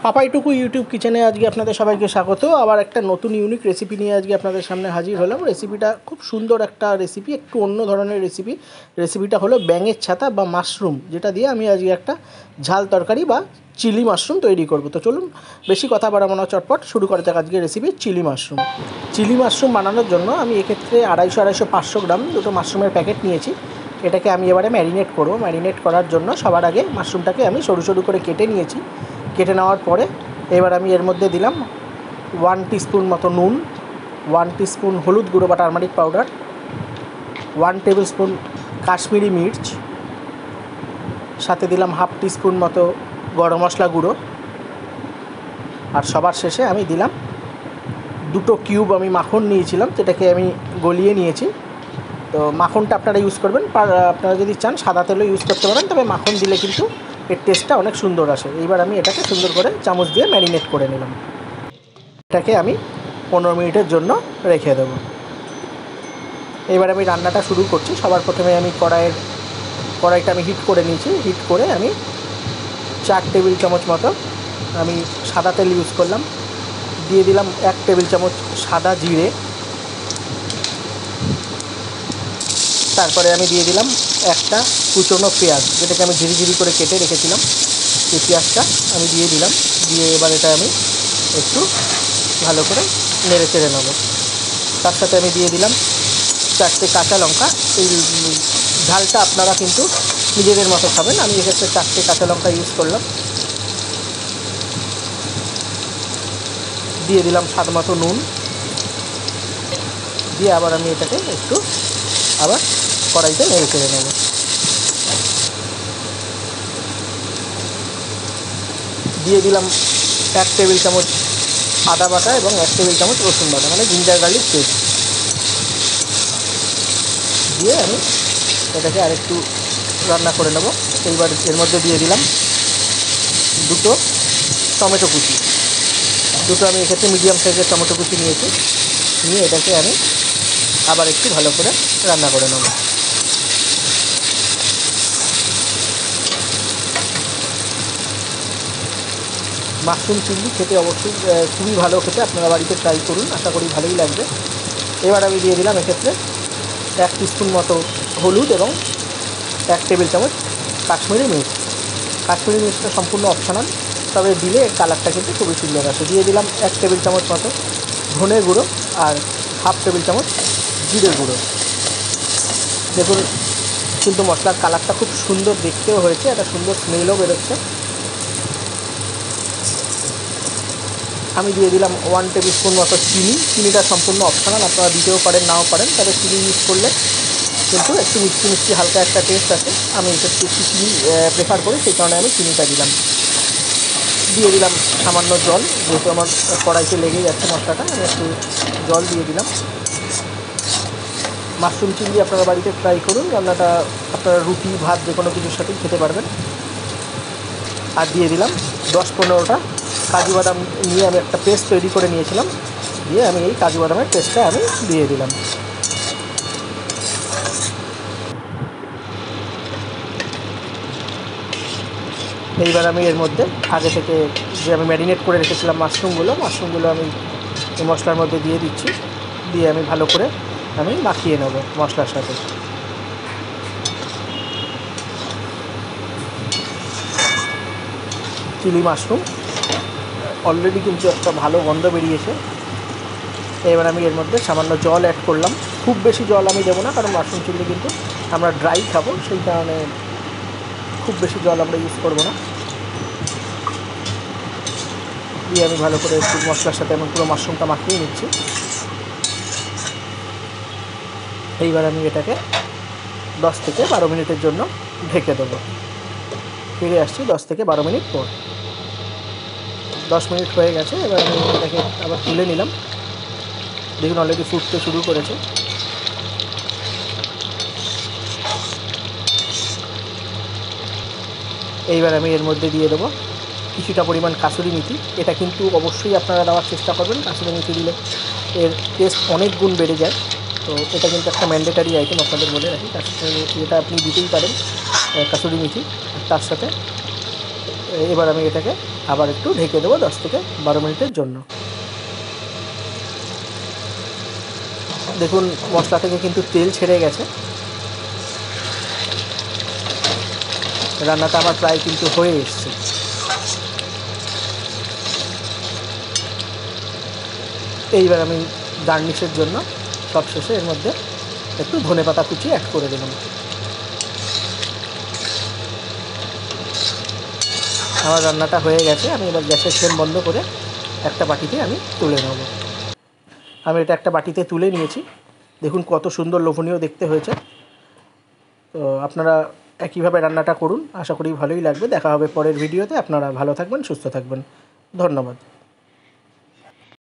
পাপাইটুকু YouTube কিচেনে আজকে আপনাদের সবাইকে স্বাগত। আবার একটা নতুন ইউনিক রেসিপি নিয়ে আজকে আপনাদের সামনে হাজির হলাম। রেসিপিটা খুব সুন্দর একটা রেসিপি, একটু অন্য ধরনের রেসিপি। রেসিপিটা হলো ব্যাঙের ছাতা বা মাশরুম, যেটা দিয়ে আমি আজকে একটা ঝাল তরকারি বা চিলি মাশরুম তৈরি করব। তো চলুন বেশি কথা বাড়াবো না, চটপট শুরু করা যাক আজকে recipe chilli mushroom. Chilli mushroom বানানোর জন্য আমি এক্ষেত্রে 250-500 গ্রাম দুটো মাশরুমের প্যাকেট নিয়েছি। এটাকে আমি এবারে ম্যারিনেট করব। ম্যারিনেট করার জন্য সবার আগে মাশরুমটাকে আমি সরু সরু করে কেটে নিয়েছি। কেটে নেওয়ার পরে এবার আমি এর মধ্যে দিলাম 1 টিস্পুন মতো নুন, 1 টিস্পুন হলুদ গুঁড়ো বা turmeric powder, 1 table spoon Kashmiri মির্চ, সাথে দিলাম 1/2 টিস্পুন মতো গরম মশলা গুঁড়ো, আর সবার শেষে আমি দিলাম 2 কিউব আমি মাখন নিয়েছিলাম, যেটাকে আমি গলিয়ে নিয়েছি। তো মাখনটা আপনারা ইউজ করবেন, আপনারা যদি চান সাদা তেলও ইউজ করতে পারেন, তবে মাখন দিলে কিন্তু এর টেস্টটা অনেক সুন্দর আসে। এইবার আমি এটাকে সুন্দর করে চামচ দিয়ে ম্যারিনেট করে নিলাম। এটাকে আমি 15 মিনিটের জন্য রেখে দেবো। এবার আমি রান্নাটা শুরু করছি। সবার প্রথমে আমি কড়াইটা আমি হিট করে নিয়েছি। হিট করে আমি 4 টেবিল চামচ মতো আমি সাদা তেল ইউজ করলাম। দিয়ে দিলাম 1 টেবিল চামচ সাদা জিরে। তারপরে আমি দিয়ে দিলাম একটা কুচনো পেঁয়াজ, যেটাকে আমি ঝিরিঝিরি করে কেটে রেখেছিলাম। এই পেঁয়াজটা আমি দিয়ে দিলাম। দিয়ে এবার এটা আমি একটু ভালো করে নেড়ে চেড়ে নেব। তার সাথে আমি দিয়ে দিলাম 4টে কাঁচা লঙ্কা। এই ঝালটা আপনারা কিন্তু নিজেদের মতো খাবেন, আমি এক্ষেত্রে 4টে কাঁচা লঙ্কা ইউজ করলাম। দিয়ে দিলাম স্বাদ মতো নুন। দিয়ে আবার আমি এটাকে একটু আবার কড়াইতে নেড়ে চেড়ে নেব। দিয়ে দিলাম 1 টেবিল চামচ আদা বাটা এবং 1 টেবিল চামচ রসুন বাটা, মানে জিঞ্জার গার্লিক পেস্ট। দিয়ে আমি এটাকে আরেকটু রান্না করে নেব। এইবার এর মধ্যে দিয়ে দিলাম 2 টমেটো কুচি। আমি এক্ষেত্রে মিডিয়াম সাইজের টমেটো কুচি নিয়েছি। নিয়ে এটাকে আমি আবার একটু ভালো করে রান্না করে নেব। মাশরুম চিলি খেতে অবশ্যই খুবই ভালো খেতে, আপনারা বাড়িতে ট্রাই করুন, আশা করি ভালোই লাগবে। এবার আমি দিয়ে দিলাম এক্ষেত্রে 1 টিস্পুন মতো হলুদ এবং 1 টেবিল চামচ কাশ্মীরি মির্চ। কাশ্মীরি মির্চটা সম্পূর্ণ অপশনাল, তবে দিলে এর কালারটা কিন্তু খুবই সুন্দর আসে। দিয়ে দিলাম 1 টেবিল চামচ মতো ধনে গুঁড়ো আর 1/2 টেবিল চামচ জিরে গুঁড়ো। দেখুন কিন্তু মশলার কালারটা খুব সুন্দর দেখতেও হয়েছে, একটা সুন্দর স্মেলও বেরোচ্ছে। আমি দিয়ে দিলাম 1 টেবিল স্পুন মতো চিনি। চিনিটা সম্পূর্ণ অপশনাল, আপনারা দিতেও পারেন নাও পারেন, তবে চিনি ইউজ করলে কিন্তু একটু মিষ্টি মিষ্টি হালকা একটা টেস্ট আছে। আমি একটু চিনি প্রেফার করি, সেই কারণে আমি চিনিটা দিলাম। দিয়ে দিলাম সামান্য জল, যেহেতু আমার কড়াইতে লেগে যাচ্ছে মশলাটা, আমি একটু জল দিয়ে দিলাম। মাশরুম চিলি আপনারা বাড়িতে ট্রাই করুন, রান্নাটা আপনারা রুটি ভাত যে কোনো কিছুর সাথেই খেতে পারবেন। আর দিয়ে দিলাম 10-15টা কাজু বাদাম নিয়ে আমি একটা পেস্ট তৈরি করে নিয়েছিলাম। দিয়ে আমি এই কাজু বাদামের পেস্টটা আমি দিয়ে দিলাম। এইবার আমি এর মধ্যে আগে থেকে যে আমি ম্যারিনেট করে রেখেছিলাম মাশরুমগুলো আমি এই মশলার মধ্যে দিয়ে দিচ্ছি। দিয়ে আমি ভালো করে আমি মাখিয়ে নেব মশলার সাথে। চিলি মাশরুম অলরেডি কিন্তু একটা ভালো গন্ধ বেরিয়েছে। এবার আমি এর মধ্যে সামান্য জল অ্যাড করলাম। খুব বেশি জল আমি দেবো না, কারণ মাশরুম চিলি কিন্তু আমরা ড্রাই খাবো, সেই কারণে খুব বেশি জল আমরা ইউজ করবো না। দিয়ে আমি ভালো করে একটু মশলার সাথে আমি পুরো মাশরুমটা মাখিয়ে নিচ্ছি। এইবার আমি এটাকে 10 থেকে 12 মিনিটের জন্য ঢেকে দেবো। ফিরে আসছি 10 থেকে 12 মিনিট পর। 10 মিনিট হয়ে গেছে। এবার আমি এটাকে আবার তুলে নিলাম। দেখুন অলরেডি ফুটতে শুরু করেছে। এইবার আমি এর মধ্যে দিয়ে দেবো কিছুটা পরিমাণ কাসুরি মেথি। এটা কিন্তু অবশ্যই আপনারা দেওয়ার চেষ্টা করবেন, কাসুরি মেথি দিলে এর টেস্ট অনেক গুণ বেড়ে যায়। তো এটা কিন্তু একটা ম্যান্ডেটারি আইটেম, আপনাদের বলে রাখি। কাসুরি মেথি এটা আপনি দিতেই পারেন, কাসুরি মেথি। তার সাথে এবার আমি এটাকে আবার একটু ঢেকে দেবো 10 থেকে 12 মিনিটের জন্য। দেখুন মশলা থেকে কিন্তু তেল ছেড়ে গেছে। রান্নাটা আমার প্রায় কিন্তু হয়ে এসছে। এইবার আমি গার্নিশের জন্য সবশেষে এর মধ্যে একটু ধনেপাতা কুচি অ্যাড করে দিলাম। আমার রান্নাটা হয়ে গেছে। আমি এবার গ্যাসের ফ্লেম বন্ধ করে একটা বাটিতে আমি তুলে নেব। আমি এটা একটা বাটিতে তুলে নিয়েছি। দেখুন কত সুন্দর লোভনীয় দেখতে হয়েছে। তো আপনারা একইভাবে রান্নাটা করুন, আশা করি ভালোই লাগবে। দেখা হবে পরের ভিডিওতে। আপনারা ভালো থাকবেন, সুস্থ থাকবেন। ধন্যবাদ।